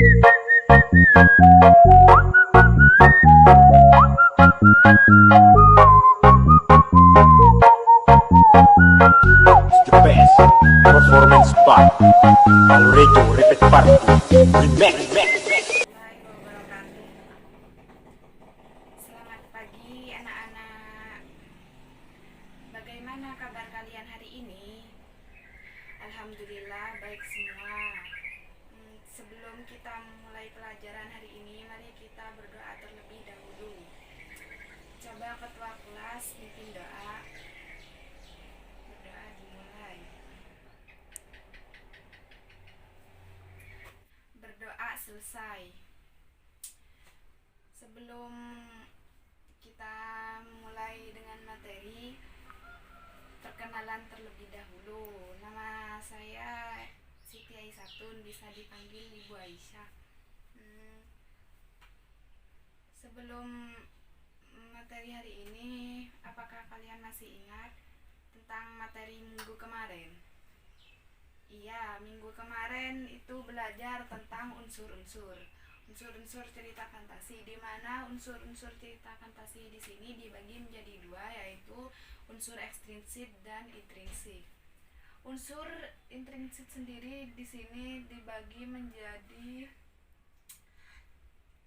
The best performance by Alrejo Repeat Party Remix. Selamat pagi anak-anak. Bagaimana kabar kalian hari ini? Alhamdulillah baik semua. Sebelum kita mulai pelajaran hari ini, mari kita berdoa terlebih dahulu. Coba ketua kelas pimpin doa. Berdoa dimulai. Berdoa selesai. Sebelum kita mulai dengan materi, perkenalan terlebih dahulu. Nama saya Siti Aisyatun, bisa dipanggil Ibu Aisyah. Sebelum materi hari ini, apakah kalian masih ingat tentang materi minggu kemarin? Iya, minggu kemarin itu belajar tentang unsur-unsur cerita fantasi, di mana unsur-unsur cerita fantasi di sini dibagi menjadi dua, yaitu unsur ekstrinsik dan intrinsik. Unsur intrinsik sendiri di sini dibagi menjadi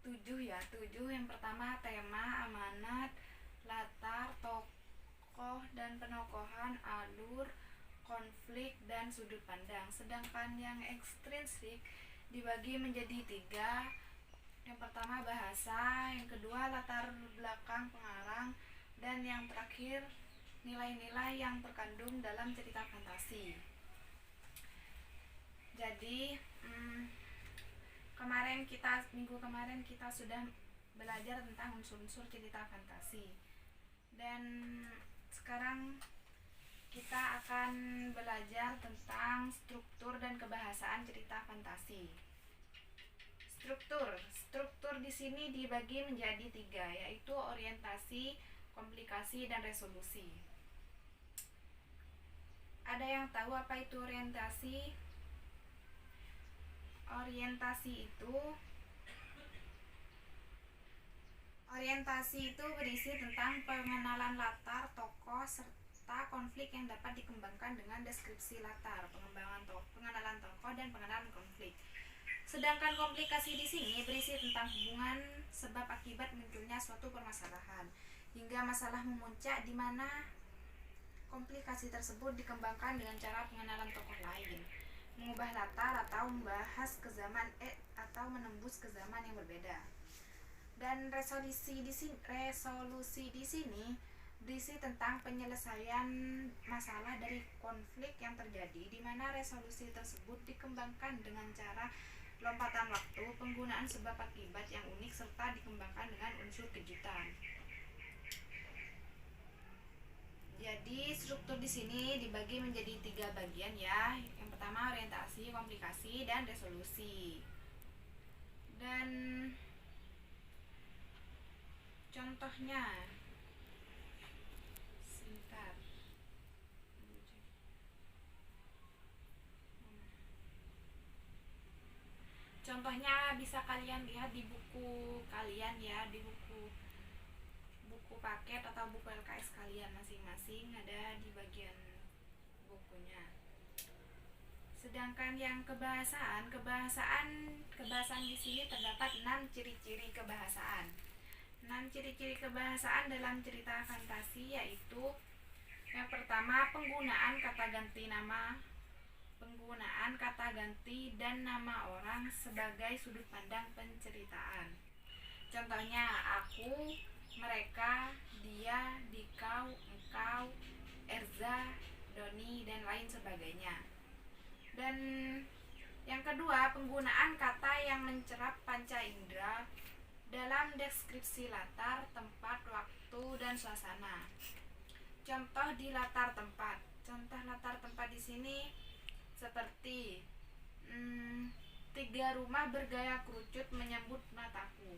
7 ya. 7. Yang pertama tema, amanat, latar, tokoh dan penokohan, alur, konflik dan sudut pandang. Sedangkan yang ekstrinsik dibagi menjadi 3. Yang pertama bahasa, yang kedua latar belakang pengarang, dan yang terakhir nilai-nilai yang terkandung dalam cerita fantasi. Jadi minggu kemarin kita sudah belajar tentang unsur-unsur cerita fantasi, dan sekarang kita akan belajar tentang struktur dan kebahasaan cerita fantasi. Struktur di sini dibagi menjadi 3, yaitu orientasi, komplikasi, dan resolusi. Ada yang tahu apa itu orientasi? Orientasi itu berisi tentang pengenalan latar, tokoh, serta konflik yang dapat dikembangkan dengan deskripsi latar, pengenalan tokoh, dan pengenalan konflik. Sedangkan komplikasi di sini berisi tentang hubungan sebab akibat munculnya suatu permasalahan hingga masalah memuncak, di mana komplikasi tersebut dikembangkan dengan cara pengenalan tokoh lain, mengubah latar, atau membahas ke zaman atau menembus ke zaman yang berbeda. Dan resolusi di sini berisi tentang penyelesaian masalah dari konflik yang terjadi, di mana resolusi tersebut dikembangkan dengan cara lompatan waktu, penggunaan sebab akibat yang unik, serta dikembangkan dengan unsur kejutan. Jadi struktur di sini dibagi menjadi 3 bagian ya. Yang pertama orientasi, komplikasi, dan resolusi. Dan contohnya, sebentar. Contohnya bisa kalian lihat di buku kalian ya, di buku paket atau buku LKS kalian masing-masing, ada di bagian bukunya. Sedangkan yang kebahasaan di sini terdapat 6 ciri-ciri kebahasaan. 6 ciri-ciri kebahasaan dalam cerita fantasi, yaitu yang pertama penggunaan kata ganti dan nama orang sebagai sudut pandang penceritaan. Contohnya aku, mereka, dia, dikau, engkau, Erza, Doni, dan lain sebagainya. Dan yang kedua, penggunaan kata yang mencerap panca indera dalam deskripsi latar, tempat, waktu, dan suasana. Contoh di latar tempat. Contoh latar tempat di sini seperti 3 rumah bergaya kerucut menyambut mataku.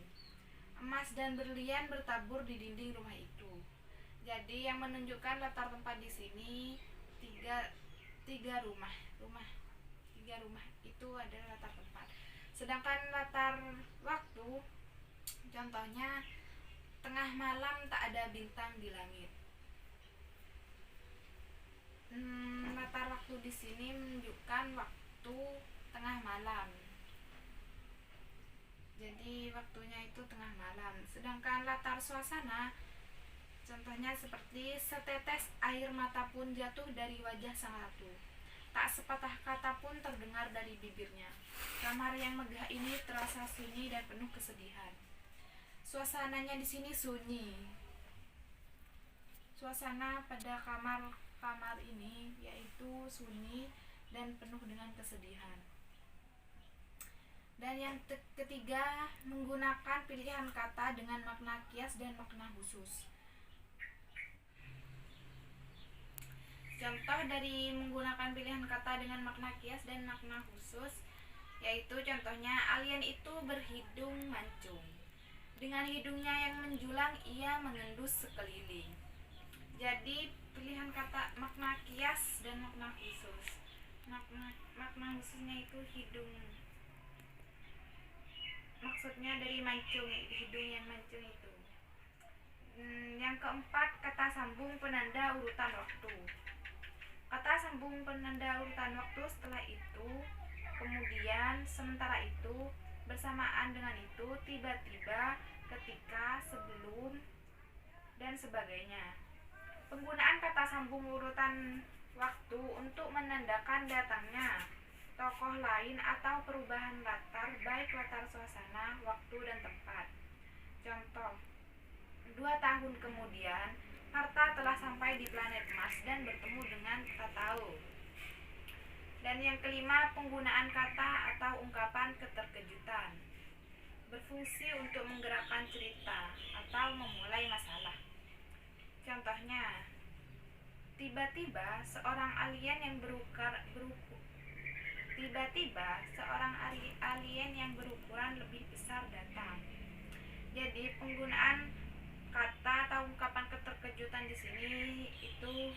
Emas dan berlian bertabur di dinding rumah itu. Jadi yang menunjukkan latar tempat di sini tiga rumah itu adalah latar tempat. Sedangkan latar waktu, contohnya tengah malam tak ada bintang di langit. Latar waktu di sini menunjukkan waktu tengah malam. Jadi waktunya itu tengah malam. Sedangkan latar suasana, contohnya seperti setetes air mata pun jatuh dari wajah sang ratu. Tak sepatah kata pun terdengar dari bibirnya. Kamar yang megah ini terasa sunyi dan penuh kesedihan. Suasananya di sini sunyi. Suasana pada kamar ini yaitu sunyi dan penuh dengan kesedihan. Dan yang ketiga, menggunakan pilihan kata dengan makna kias dan makna khusus. Contoh dari menggunakan pilihan kata dengan makna kias dan makna khusus, yaitu contohnya alien itu berhidung mancung. Dengan hidungnya yang menjulang, ia mengendus sekeliling. Jadi pilihan kata makna kias dan makna khusus. Makna khususnya itu hidung. Maksudnya dari mancung, hidung yang mancung itu. Yang keempat, kata sambung penanda urutan waktu. Kata sambung penanda urutan waktu, setelah itu, kemudian, sementara itu, bersamaan dengan itu, tiba-tiba, ketika, sebelum, dan sebagainya. Penggunaan kata sambung urutan waktu untuk menandakan datangnya tokoh lain atau perubahan latar, baik latar suasana, waktu, dan tempat. Contoh, 2 tahun kemudian, Martha telah sampai di planet Mars dan bertemu dengan Tatao. Dan yang kelima, penggunaan kata atau ungkapan keterkejutan. Berfungsi untuk menggerakkan cerita atau memulai masalah. Contohnya, tiba-tiba seorang alien yang berukuran lebih besar datang. Jadi penggunaan kata atau ungkapan keterkejutan di sini itu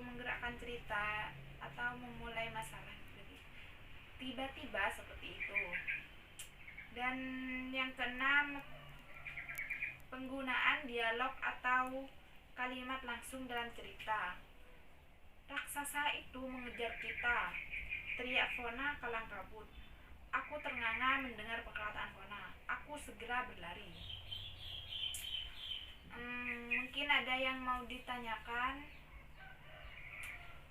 menggerakkan cerita atau memulai masalah. Jadi, tiba-tiba seperti itu. Dan yang keenam, penggunaan dialog atau kalimat langsung dalam cerita. Raksasa itu mengejar kita, teriak Fona kalang kabut. Aku ternganga mendengar perkataan Fona. Aku segera berlari. Mungkin ada yang mau ditanyakan.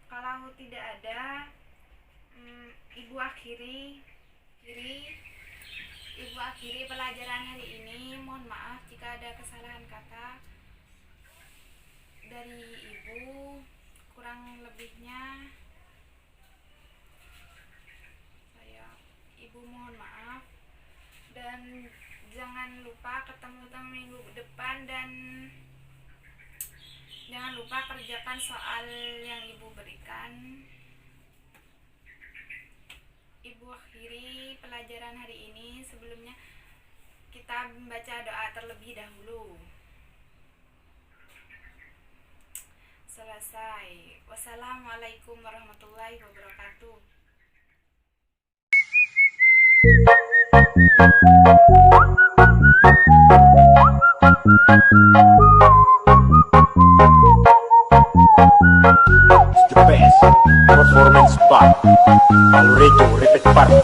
Kalau tidak ada, Ibu akhiri pelajaran hari ini. Mohon maaf jika ada kesalahan kata dari Ibu. Kurang lebihnya Ibu mohon maaf, dan jangan lupa ketemu minggu depan, dan jangan lupa kerjakan soal yang Ibu berikan. Ibu akhiri pelajaran hari ini. Sebelumnya kita membaca doa terlebih dahulu. Selesai. Wassalamualaikum warahmatullahi wabarakatuh. The best performance by Alredo Repeat Party